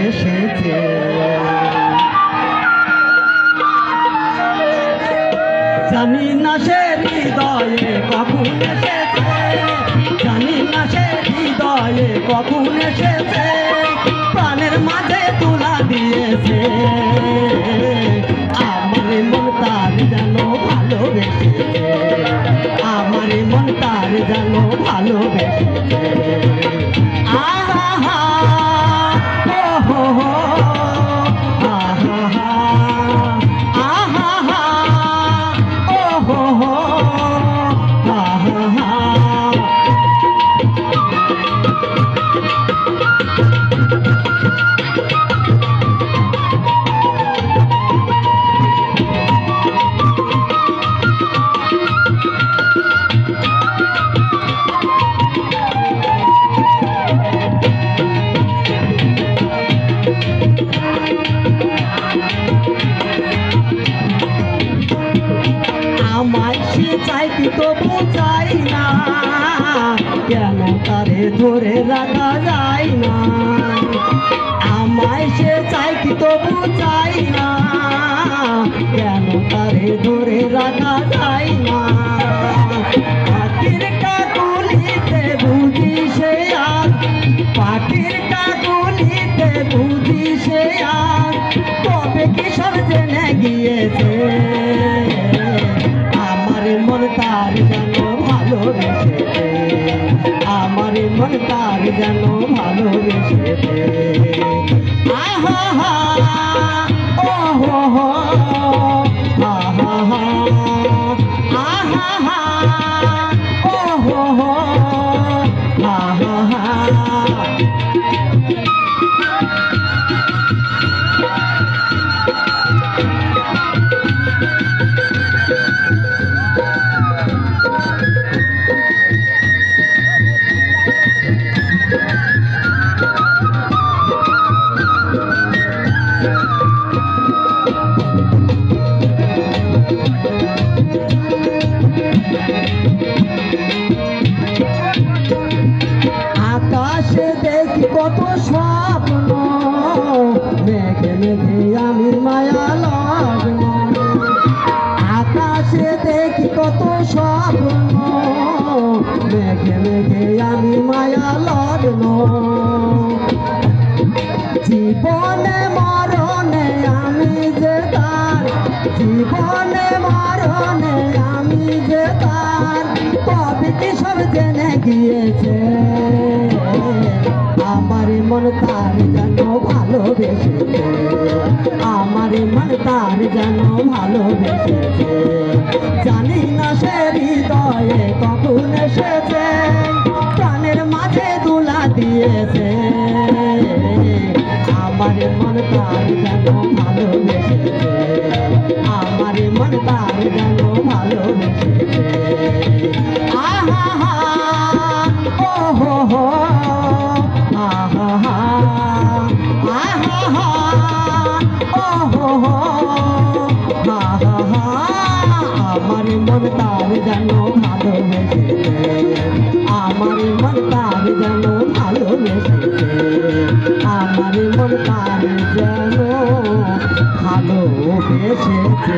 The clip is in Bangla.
ভালোবেসেছে। জানি না সে হৃদয়ে কখন এসেছে, জানি না সে হৃদয়ে কখন এসেছে, প্রাণের মাঝে তুলা দিয়েছে। আমার মন তার যেন ভালোবেসেছে, আমার মন তার যেন ভালোবেসেছে। আহা হা ও হো হো, আহা হা আহা হা ও হো হো, আহা হা। আমায় সে চাইতে তবু চাই না, কেন তারে ধরে রাখা যায় না। আমায় সে চাইতে তবু চাই না, কেন তারে ধরে রাখা যায় না। পাখির কাকুলিতে বুঝি সে আজ, পাখির কাকুলিতে বুঝি সে আজ, তবে কি সব জেনে গিয়েছে। আমার মন তার যেন ভালোবেসেছে, আমার মন তার যেন ভালোবেসেছে। আহা হা ও হো হো, আহা হা আহা হা ও হো হো, আহা হা। আকাশে দেখি কত স্বপ্ন, মেঘে মেঘে আমি মায়া লগ্ন। আকাশে দেখি কত স্বপ্ন, মেঘে মেঘে আমি মায়া লগ্ন। জীবনে মরণে আমি যে তার, জীবনে মরণে আমি যে তার, তবে কি সব জেনে গিয়েছে। আমার মন তার যেন ভালোবেসেছে, আমার মন তার যেন ভালোবেসেছে। জানি না সে হৃদয়ে কখন এসেছে, প্রাণের মাঝে দুলা দিয়েছে। আমার মন তার যেন ভালোবেসেছে, আমার মন তার যেন ভালোবেসেছে। আহা হা ও হো হো, আহা হা আহা হা ও হো হো, আহা হা। আমার মন তার যেন ভালোবেসেছে, আমার মন তার যেন ভালোবেসেছে, আমার মন তার যেন ভালোবেসেছে।